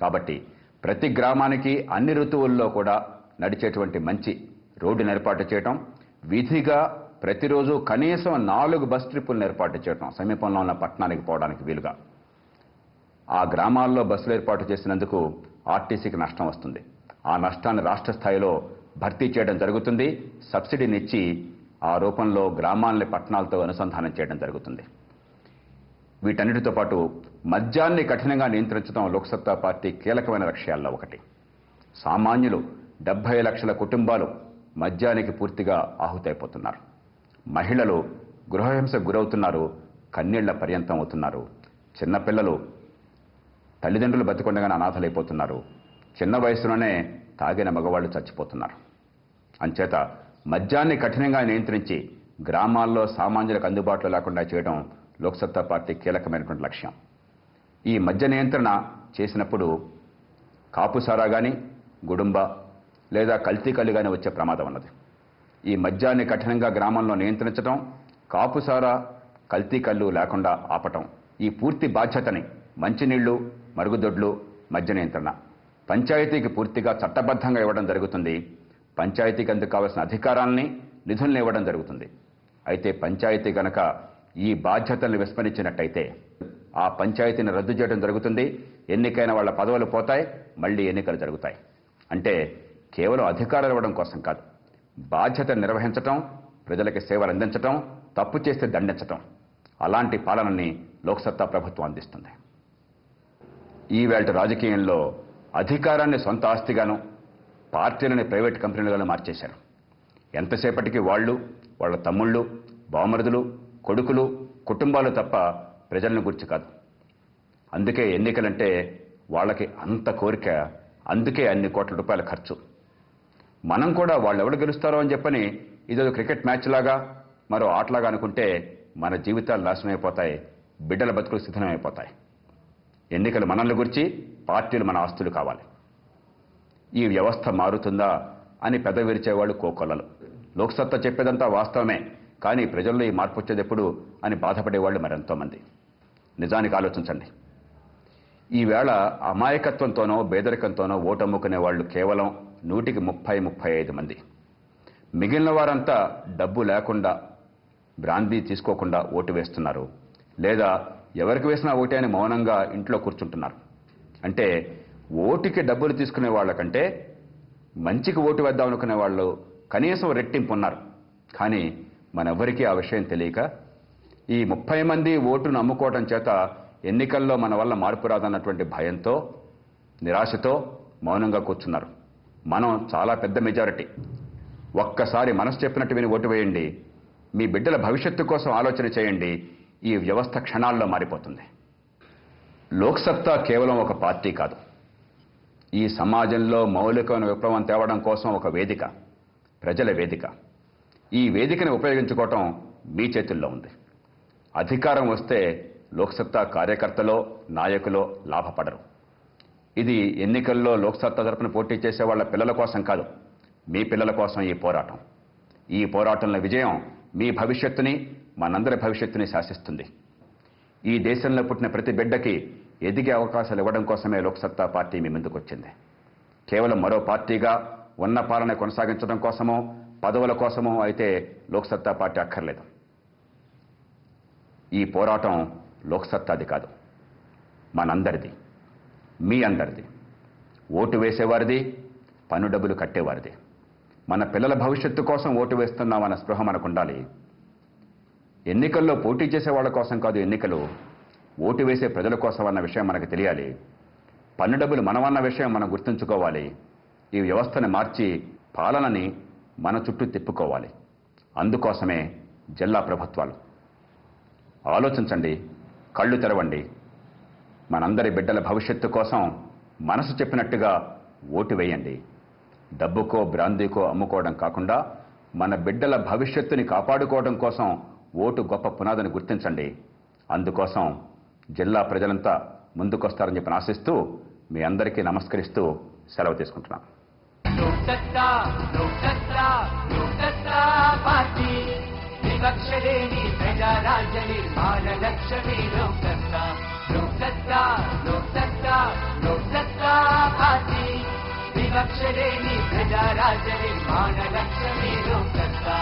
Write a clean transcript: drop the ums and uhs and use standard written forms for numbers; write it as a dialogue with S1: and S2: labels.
S1: కాబట్టి ప్రతి గ్రామానికి అన్ని ఋతువుల్లో కూడా నడిచేటువంటి మంచి రోడ్డును ఏర్పాటు చేయటం, విధిగా ప్రతిరోజు కనీసం 4 బస్ ట్రిప్పులను ఏర్పాటు చేయటం, సమీపంలో ఉన్న పట్టణానికి పోవడానికి వీలుగా. ఆ గ్రామాల్లో బస్సులు ఏర్పాటు చేసినందుకు ఆర్టీసీకి నష్టం వస్తుంది. ఆ నష్టాన్ని రాష్ట్ర స్థాయిలో భర్తీ చేయడం జరుగుతుంది. సబ్సిడీని ఇచ్చి ఆ రూపంలో గ్రామాలని పట్టణాలతో అనుసంధానం చేయడం జరుగుతుంది. వీటన్నిటితో పాటు మద్యాన్ని కఠినంగా నియంత్రించడం లోక్సత్తా పార్టీ కీలకమైన లక్ష్యాల్లో ఒకటి. సామాన్యులు 70 లక్షల కుటుంబాలు మద్యానికి పూర్తిగా ఆహుతైపోతున్నారు. మహిళలు గృహహింసకు గురవుతున్నారు, కన్నీళ్ల పర్యంతం అవుతున్నారు. చిన్నపిల్లలు తల్లిదండ్రులు బతికొండగానే అనాథలైపోతున్నారు. చిన్న వయసులోనే తాగిన మగవాళ్లు చచ్చిపోతున్నారు. అంచేత మద్యాన్ని కఠినంగా నియంత్రించి గ్రామాల్లో సామాన్యులకు అందుబాటులో లేకుండా చేయడం లోక్సత్తా పార్టీ కీలకమైనటువంటి లక్ష్యం. ఈ మద్య నియంత్రణ చేసినప్పుడు కాపుసారా కానీ, గుడుంబ లేదా కల్తీ కళ్ళు కానీ వచ్చే ప్రమాదం ఉన్నది. ఈ మద్యాన్ని కఠినంగా గ్రామంలో నియంత్రించడం, కాపుసారా కల్తీ కళ్ళు లేకుండా ఆపటం, ఈ పూర్తి బాధ్యతని మంచినీళ్లు, మరుగుదొడ్లు, మద్య నియంత్రణ పంచాయతీకి పూర్తిగా చట్టబద్ధంగా ఇవ్వడం జరుగుతుంది. పంచాయతీకి అందుకు కావాల్సిన అధికారాలని, నిధులను ఇవ్వడం జరుగుతుంది. అయితే పంచాయతీ గనక ఈ బాధ్యతలను విస్మరించినట్టయితే ఆ పంచాయతీని రద్దు చేయడం జరుగుతుంది. ఎన్నికైన వాళ్ళ పదవులు పోతాయి, మళ్ళీ ఎన్నికలు జరుగుతాయి. అంటే కేవలం అధికారాలు ఇవ్వడం కోసం కాదు, బాధ్యత నిర్వహించటం, ప్రజలకి సేవలు అందించటం, తప్పు చేస్తే దండించటం, అలాంటి పాలనని లోక్సత్తా ప్రభుత్వం అందిస్తుంది. ఈవేళ రాజకీయంలో అధికారాన్ని సొంత ఆస్తిగాను, పార్టీలని ప్రైవేట్ కంపెనీలుగాను మార్చేశారు. ఎంతసేపటికి వాళ్ళు, వాళ్ళ తమ్ముళ్ళు, బామరుదులు, కొడుకులు, కుటుంబాలు తప్ప ప్రజలను గురించి కాదు. అందుకే ఎన్నికలంటే వాళ్ళకి అంత కోరిక, అందుకే అన్ని కోట్ల రూపాయల ఖర్చు. మనం కూడా వాళ్ళు ఎవరు గెలుస్తారో అని చెప్పని ఇదో క్రికెట్ మ్యాచ్ లాగా, మరో ఆటలాగా అనుకుంటే మన జీవితాలు నాశనమైపోతాయి, బిడ్డల బతుకులు సిద్ధమైపోతాయి. ఎన్నికలు మనల్ని గురించి, పార్టీలు మన ఆస్తులు కావాలి. ఈ వ్యవస్థ మారుతుందా అని పెద్ద విరిచేవాళ్ళు కోకొల్లలు. లోక్సత్తా చెప్పేదంతా వాస్తవమే, కానీ ప్రజల్లో ఈ మార్పు వచ్చేది ఎప్పుడు అని బాధపడేవాళ్ళు మరెంతోమంది. నిజానికి ఆలోచించండి. ఈవేళ అమాయకత్వంతోనో పేదరికంతోనో ఓటమ్ముకునే వాళ్ళు కేవలం 100-35 మంది. మిగిలిన వారంతా డబ్బు లేకుండా, బ్రాందీ తీసుకోకుండా ఓటు వేస్తున్నారు, లేదా ఎవరికి వేసినా ఓటే అని మౌనంగా ఇంట్లో కూర్చుంటున్నారు. అంటే ఓటుకి డబ్బులు తీసుకునే వాళ్ళకంటే మంచికి ఓటు వేద్దాం అనుకునే వాళ్ళు కనీసం రెట్టింపు ఉన్నారు. కానీ మనెవ్వరికీ ఆ విషయం తెలియక ఈ 30 మంది ఓటును అమ్ముకోవడం చేత ఎన్నికల్లో మన వల్ల మార్పు రాదన్నటువంటి భయంతో, నిరాశతో మౌనంగా కూర్చున్నారు. మనం చాలా పెద్ద మెజారిటీ. ఒక్కసారి మనసు చెప్పినట్టు విని ఓటు వేయండి, మీ బిడ్డల భవిష్యత్తు కోసం ఆలోచన చేయండి. ఈ వ్యవస్థ క్షణాల్లో మారిపోతుంది. లోక్సత్తా కేవలం ఒక పార్టీ కాదు, ఈ సమాజంలో మౌలికమైన విప్లవం తేవడం కోసం ఒక వేదిక, ప్రజల వేదిక. ఈ వేదికను ఉపయోగించుకోవటం మీ చేతుల్లో ఉంది. అధికారం వస్తే లోక్సత్తా కార్యకర్తలో, నాయకులో లాభపడరు. ఇది ఎన్నికల్లో లోక్సత్తా తరపున పోటీ చేసే వాళ్ళ పిల్లల కోసం కాదు, మీ పిల్లల కోసం ఈ పోరాటం. ఈ పోరాటంలో విజయం మీ భవిష్యత్తుని, మనందరి భవిష్యత్తుని శాసిస్తుంది. ఈ దేశంలో పుట్టిన ప్రతి బిడ్డకి ఎదిగే అవకాశాలు ఇవ్వడం కోసమే లోక్సత్తా పార్టీ మీ ముందుకు వచ్చింది. కేవలం మరో పార్టీగా ఉన్న పాలన కొనసాగించడం కోసమో, పదవుల కోసమో అయితే లోక్సత్తా పార్టీ అక్కర్లేదు. ఈ పోరాటం లోక్సత్తాది కాదు, మనందరిది, మీ అందరిది. ఓటు వేసేవారిది, పన్ను డబ్బులు కట్టేవారిది. మన పిల్లల భవిష్యత్తు కోసం ఓటు వేస్తున్నామన్న స్పృహ మనకు ఉండాలి. ఎన్నికల్లో పోటీ చేసే వాళ్ళ కోసం కాదు ఎన్నికలు, ఓటు వేసే ప్రజల కోసం అన్న విషయం మనకు తెలియాలి. పన్ను డబ్బులు మనమన్న విషయం మనం గుర్తుంచుకోవాలి. ఈ వ్యవస్థను మార్చి పాలనని మన చుట్టూ తిప్పుకోవాలి. అందుకోసమే జిల్లా ప్రభుత్వాలు. ఆలోచించండి, కళ్ళు తెరవండి. మనందరి బిడ్డల భవిష్యత్తు కోసం మనసు చెప్పినట్టుగా ఓటు వేయండి. డబ్బుకో, బ్రాందీకో అమ్ముకోవడం కాకుండా మన బిడ్డల భవిష్యత్తుని కాపాడుకోవడం కోసం ఓటు గొప్ప పునాదని గుర్తించండి. అందుకోసం జిల్లా ప్రజలంతా ముందుకొస్తారని చెప్పి ఆశిస్తూ మీ అందరికీ నమస్కరిస్తూ సెలవు తీసుకుంటున్నాను.
S2: లోక్సత్తా లోక్సత్తా లోక్సత్తా పార్టీ వివక్ష లేని ప్రజారాజ్య నిర్మాణ లక్ష్యమే లోక్సత్తా లోక్సత్తా లోక్సత్తా లోక్సత్తా వివక్ష లేని ప్రజారాజ్య నిర్మాణ లక్ష్యమే లోక్సత్తా